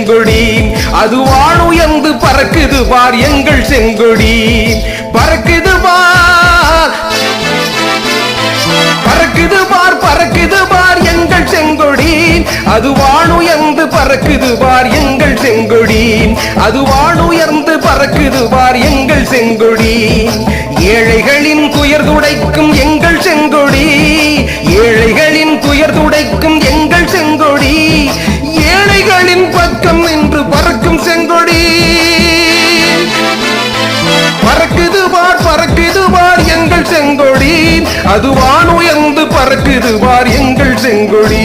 செங்கொடி அது வானுயர்ந்து பறக்குது பார் எங்கள் செங்கொடி பறக்குது பார் பறக்குது பார் பறக்குது பார் எங்கள் செங்கொடி அது வானுயர்ந்து பறக்குது பார் எங்கள் செங்கொடி அது வானுயர்ந்து பறக்குது பார் எங்கள் செங்கொடி ஏழைகளின் துயர் துடைக்கும் எங்கள் செங்கொடி ஏழைகளின் துயர் துடைக்கும் எங்கள் செங்கொடி ஏழைகளின் பக்கம் நின்று பறக்கும் செங்கொடி பறக்குது பார் எங்கள் செங்கொடி அது வானுயர்ந்து பறக்குது பார் எங்கள் செங்கொடி